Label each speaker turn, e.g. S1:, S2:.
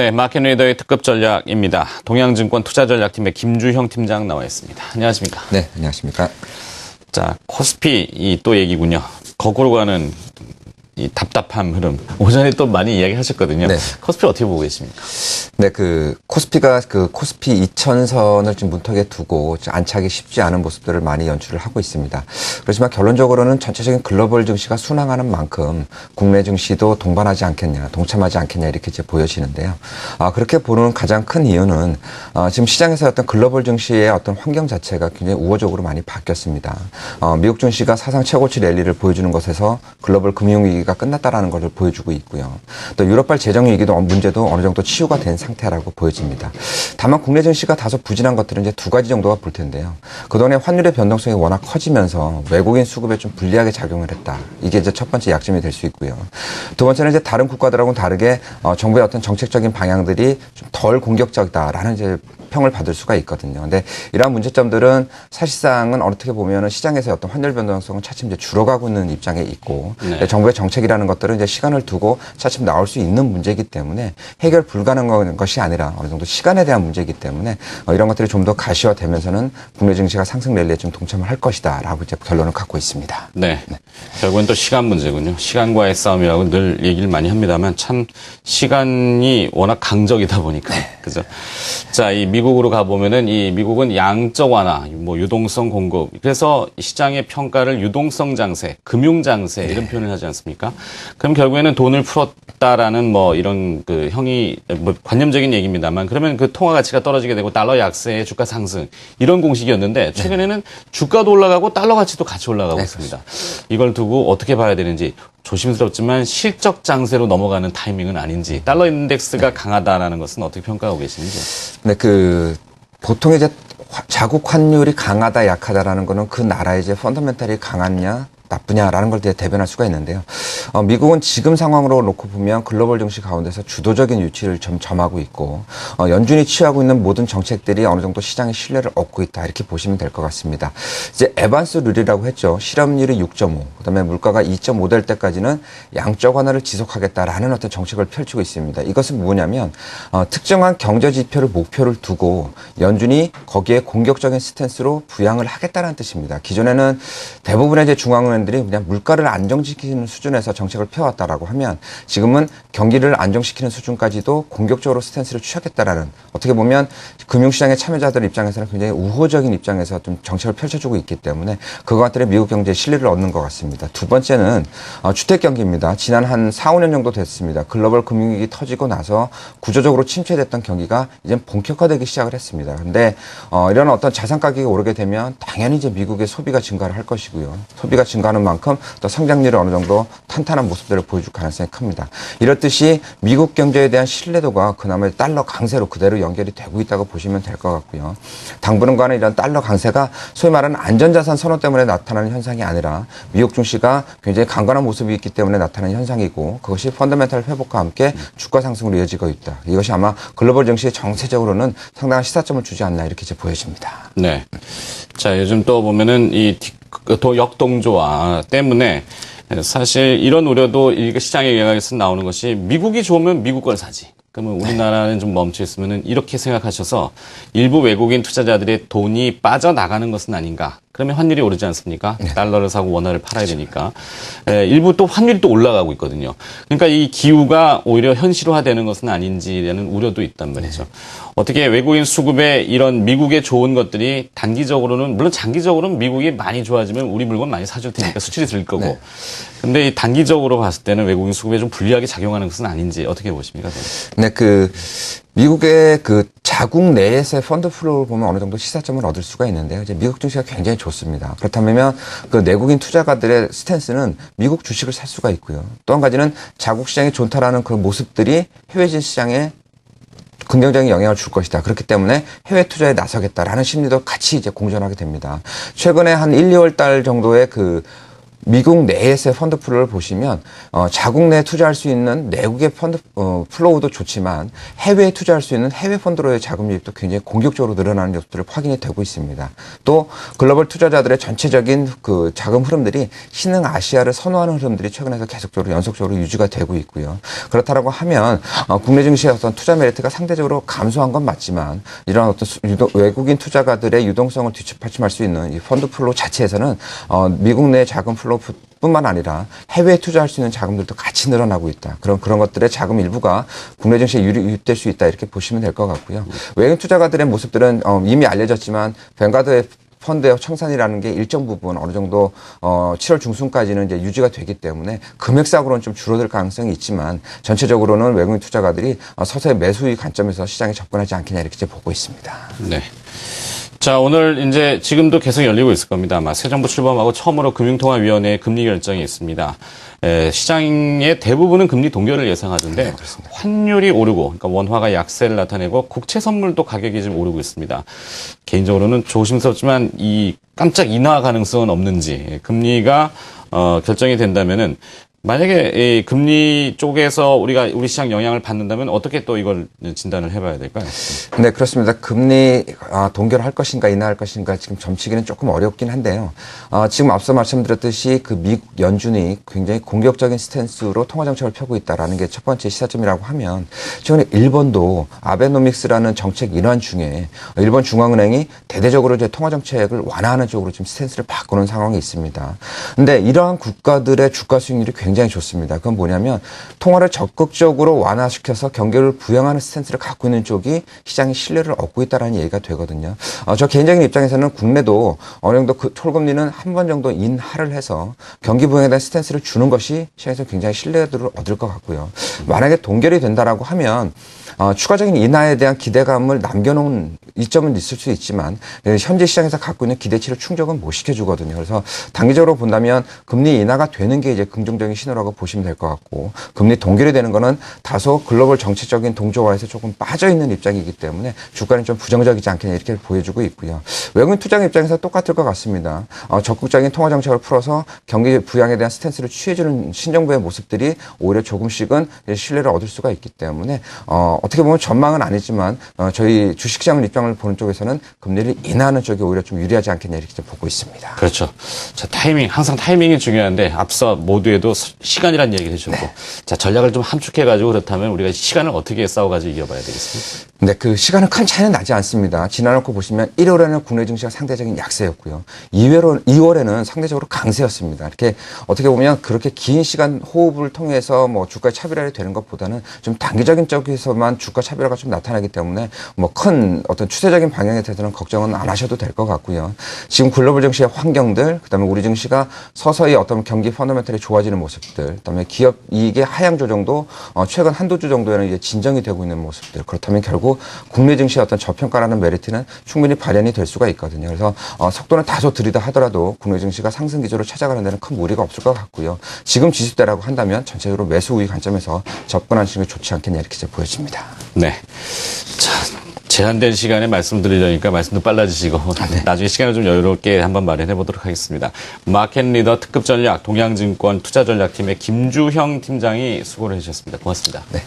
S1: 네, 마켓리더의 특급 전략입니다. 동양증권 투자전략팀의 김주형 팀장 나와 있습니다. 안녕하십니까?
S2: 네, 안녕하십니까?
S1: 자, 코스피 또 얘기군요. 거꾸로 가는 이 답답한 흐름. 오전에 또 많이 이야기하셨거든요. 네. 코스피 어떻게 보고 계십니까?
S2: 네, 코스피가 코스피 2000선을 지금 문턱에 두고 안착이 쉽지 않은 모습들을 많이 연출을 하고 있습니다. 그렇지만 결론적으로는 전체적인 글로벌 증시가 순항하는 만큼 국내 증시도 동반하지 않겠냐, 동참하지 않겠냐 이렇게 이제 보여지는데요. 그렇게 보는 가장 큰 이유는 지금 시장에서 어떤 글로벌 증시의 어떤 환경 자체가 굉장히 우호적으로 많이 바뀌었습니다. 미국 증시가 사상 최고치 랠리를 보여주는 것에서 글로벌 금융위기가 끝났다라는 것을 보여주고 있고요. 또 유럽발 재정위기도 문제도 어느 정도 치유가 된 상태라고 보여집니다. 다만 국내 증시가 다소 부진한 것들은 이제 두 가지 정도가 볼 텐데요. 그동안에 환율의 변동성이 워낙 커지면서 외국인 수급에 좀 불리하게 작용을 했다. 이게 이제 첫 번째 약점이 될 수 있고요. 두 번째는 이제 다른 국가들하고는 다르게 정부의 어떤 정책적인 방향들이 좀 덜 공격적이다라는 이제 평을 받을 수가 있거든요. 근데 이러한 문제점들은 사실상은 어떻게 보면은 시장에서의 어떤 환율 변동성은 차츰 이제 줄어가고 있는 입장에 있고, 네. 정부의 정책이라는 것들은 이제 시간을 두고 차츰 나올 수 있는 문제이기 때문에 해결 불가능한 것이 아니라 어느 정도 시간에 대한 문제이기 때문에 이런 것들이 좀 더 가시화되면서는 국내 증시가 상승 랠리에 좀 동참을 할 것이다라고 이제 결론을 갖고 있습니다.
S1: 네. 결국은 또 시간 문제군요. 시간과의 싸움이라고 늘 얘기를 많이 합니다만 참 시간이 워낙 강적이다 보니까. 그죠? 자, 이 미국으로 가보면은 이 미국은 양적 완화, 유동성 공급. 그래서 시장의 평가를 유동성 장세, 금융 장세 이런 표현을 하지 않습니까? 그럼 결국에는 돈을 풀었다라는 이런 형이 관념적인 얘기입니다만 그러면 그 통화 가치가 떨어지게 되고 달러 약세의 주가 상승 이런 공식이었는데 최근에는 주가도 올라가고 달러 가치도 같이 올라가고 있습니다. 이걸 두고 어떻게 봐야 되는지 조심스럽지만 실적 장세로 넘어가는 타이밍은 아닌지 달러 인덱스가 강하다라는 것은 어떻게 평가하고 계시는지?
S2: 네, 보통 이제 자국 환율이 강하다, 약하다라는 거는 그 나라의 이제 펀더멘탈이 강하냐, 나쁘냐라는 걸 대변할 수가 있는데요. 미국은 지금 상황으로 놓고 보면 글로벌 증시 가운데서 주도적인 위치를 점하고 있고 연준이 취하고 있는 모든 정책들이 어느 정도 시장의 신뢰를 얻고 있다 이렇게 보시면 될 것 같습니다. 이제 에반스 룰이라고 했죠. 실업률이 6.5, 그다음에 물가가 2.5 될 때까지는 양적 완화를 지속하겠다라는 어떤 정책을 펼치고 있습니다. 이것은 뭐냐면 특정한 경제 지표를 목표를 두고 연준이 거기에 공격적인 스탠스로 부양을 하겠다는 뜻입니다. 기존에는 대부분의 이제 중앙은행 들이 그냥 물가를 안정시키는 수준에서 정책을 펴왔다라고 하면 지금은 경기를 안정시키는 수준까지도 공격적으로 스탠스를 취하겠다라는 어떻게 보면 금융시장의 참여자들 입장에서는 굉장히 우호적인 입장에서 좀 정책을 펼쳐주고 있기 때문에 그것 들이 미국 경제의 신뢰를 얻는 것 같습니다. 두 번째는 주택 경기입니다. 지난 한 4, 5년 정도 됐습니다. 글로벌 금융위기 터지고 나서 구조적으로 침체됐던 경기가 이제 본격화되기 시작을 했습니다. 근데 이런 어떤 자산 가격이 오르게 되면 당연히 이제 미국의 소비가 증가를 할 것이고요. 소비가 증가하는 만큼 또 성장률이 어느 정도 탄탄한 모습들을 보여줄 가능성이 큽니다. 이렇듯이 미국 경제에 대한 신뢰도가 그나마 달러 강세로 그대로 연결이 되고 있다고 보시면 될 것 같고요. 당분간은 이런 달러 강세가 소위 말하는 안전자산 선호 때문에 나타나는 현상이 아니라 미국 증시가 굉장히 강건한 모습이 있기 때문에 나타나는 현상이고 그것이 펀더멘탈 회복과 함께 주가 상승으로 이어지고 있다. 이것이 아마 글로벌 증시에 정세적으로는 상당한 시사점을 주지 않나 이렇게 이제 보여집니다.
S1: 네. 자, 요즘 또 보면은 역동조화 때문에 사실 이런 우려도 시장의 영향에서 나오는 것이 미국이 좋으면 미국 걸 사지. 그러면 우리나라는 좀 멈춰 있으면은 이렇게 생각하셔서 일부 외국인 투자자들의 돈이 빠져나가는 것은 아닌가. 그러면 환율이 오르지 않습니까? 달러를 사고 원화를 팔아야 되니까. 일부 또 환율이 또 올라가고 있거든요. 그러니까 이 기후가 오히려 현실화되는 것은 아닌지라는 우려도 있단 말이죠. 어떻게 외국인 수급에 이런 미국의 좋은 것들이 단기적으로는 물론 장기적으로는 미국이 많이 좋아지면 우리 물건 많이 사줄 테니까 수출이 들 거고. 근데 이 단기적으로 봤을 때는 외국인 수급에 좀 불리하게 작용하는 것은 아닌지 어떻게 보십니까?
S2: 네, 미국의 자국 내에서의 펀드 플로우를 보면 어느 정도 시사점을 얻을 수가 있는데요. 이제 미국 증시가 굉장히 좋습니다. 그렇다면 내국인 투자가들의 스탠스는 미국 주식을 살 수가 있고요. 또 한 가지는 자국 시장이 좋다라는 그 모습들이 해외진 시장에 긍정적인 영향을 줄 것이다. 그렇기 때문에 해외 투자에 나서겠다라는 심리도 같이 이제 공존하게 됩니다. 최근에 한 1, 2월 달 정도의 미국 내에서의 펀드 플로우를 보시면 자국 내에 투자할 수 있는 내국의 펀드 플로우도 좋지만 해외에 투자할 수 있는 해외 펀드로의 자금 유입도 굉장히 공격적으로 늘어나는 요소들이 확인이 되고 있습니다. 또 글로벌 투자자들의 전체적인 그 자금 흐름들이 신흥 아시아를 선호하는 흐름들이 최근에서 계속적으로 연속적으로 유지가 되고 있고요. 그렇다라고 하면 국내 증시의 어떤 투자 메리트가 상대적으로 감소한 건 맞지만 이런 어떤 외국인 투자가들의 유동성을 뒷받침할 수 있는 이 펀드 플로우 자체에서는 미국 내 자금 플로우 뿐만 아니라 해외에 투자할 수 있는 자금들도 같이 늘어나고 있다. 그런 것들의 자금 일부가 국내 증시에 유입될 수 있다. 이렇게 보시면 될 것 같고요. 외국인 투자가들의 모습들은 이미 알려졌지만 뱅가드의 펀드의 청산이라는 게 일정 부분 어느 정도 7월 중순까지는 이제 유지가 되기 때문에 금액상으로는 좀 줄어들 가능성이 있지만 전체적으로는 외국인 투자가들이 서서히 매수의 관점에서 시장에 접근하지 않겠냐 이렇게 이제 보고 있습니다.
S1: 네. 자, 오늘 이제 지금도 계속 열리고 있을 겁니다. 아마 새 정부 출범하고 처음으로 금융통화위원회의 금리 결정이 있습니다. 시장의 대부분은 금리 동결을 예상하던데
S2: 네,
S1: 환율이 오르고 그러니까 원화가 약세를 나타내고 국채 선물도 가격이 좀 오르고 있습니다. 개인적으로는 조심스럽지만 이 깜짝 인하 가능성은 없는지 금리가 결정이 된다면은 만약에 이 금리 쪽에서 우리 시장 영향을 받는다면 어떻게 또 이걸 진단을 해봐야 될까요?
S2: 네, 그렇습니다. 금리 동결할 것인가 인하할 것인가 지금 점치기는 조금 어렵긴 한데요. 지금 앞서 말씀드렸듯이 그 미국 연준이 굉장히 공격적인 스탠스로 통화 정책을 펴고 있다라는 게 첫 번째 시사점이라고 하면 최근에 일본도 아베노믹스라는 정책 일환 중에 일본 중앙은행이 대대적으로 이제 통화 정책을 완화하는 쪽으로 지금 스탠스를 바꾸는 상황이 있습니다. 근데 이러한 국가들의 주가 수익률이 굉장히 좋습니다. 그건 뭐냐면 통화를 적극적으로 완화시켜서 경기를 부양하는 스탠스를 갖고 있는 쪽이 시장의 신뢰를 얻고 있다는 얘기가 되거든요. 저 개인적인 입장에서는 국내도 어느 정도 그 초금리는 한 번 정도 인하를 해서 경기 부양에 대한 스탠스를 주는 것이 시장에서 굉장히 신뢰도를 얻을 것 같고요. 만약에 동결이 된다라고 하면 추가적인 인하에 대한 기대감을 남겨놓은 이점은 있을 수 있지만 현재 시장에서 갖고 있는 기대치를 충족은 못 시켜주거든요. 그래서 단기적으로 본다면 금리 인하가 되는 게 이제 긍정적인 신호라고 보시면 될 것 같고 금리 동결이 되는 거는 다소 글로벌 정치적인 동조화에서 조금 빠져있는 입장이기 때문에 주가는 좀 부정적이지 않겠냐 이렇게 보여주고 있고요. 외국인 투자 입장에서 똑같을 것 같습니다. 적극적인 통화 정책을 풀어서 경기 부양에 대한 스탠스를 취해주는 신정부의 모습들이 오히려 조금씩은 신뢰를 얻을 수가 있기 때문에 어떻게 보면 전망은 아니지만 저희 주식시장을 입장을 보는 쪽에서는 금리를 인하하는 쪽이 오히려 좀 유리하지 않겠냐 이렇게 보고 있습니다.
S1: 그렇죠. 자, 타이밍, 항상 타이밍이 중요한데 앞서 모두에도 시간이라는 얘기를 해주셨고
S2: 네.
S1: 자, 전략을 좀 함축해가지고 그렇다면 우리가 시간을 어떻게 싸워가지고 이겨봐야 되겠습니까?
S2: 네, 그 시간은 큰 차이는 나지 않습니다. 지나놓고 보시면 1월에는 국내 증시가 상대적인 약세였고요. 2월에는 상대적으로 강세였습니다. 이렇게 어떻게 보면 그렇게 긴 시간 호흡을 통해서 뭐 주가 차별화가 되는 것보다는 좀 단기적인 쪽에서만 주가 차별화가 좀 나타나기 때문에 뭐 큰 어떤 추세적인 방향에 대해서는 걱정은 안 하셔도 될 것 같고요. 지금 글로벌 증시의 환경들, 그다음에 우리 증시가 서서히 어떤 경기 펀더멘털이 좋아지는 모습들, 그다음에 기업 이익의 하향 조정도 최근 한두 주 정도에는 이제 진정이 되고 있는 모습들. 그렇다면 결국 국내 증시의 어떤 저평가라는 메리트는 충분히 발현이 될 수가 있거든요. 그래서 속도는 다소 들이다 하더라도 국내 증시가 상승 기조로 찾아가는 데는 큰 무리가 없을 것 같고요. 지금 지수대라고 한다면 전체적으로 매수 우위 관점에서 접근하시는 게 좋지 않겠냐 이렇게 이제 보여집니다.
S1: 네. 자, 제한된 시간에 말씀드리려니까 말씀도 빨라지시고 나중에 시간을 좀 여유롭게 한번 마련해 보도록 하겠습니다. 마켓 리더 특급 전략 동양증권 투자전략팀의 김주형 팀장이 수고를 해주셨습니다. 고맙습니다.
S2: 네.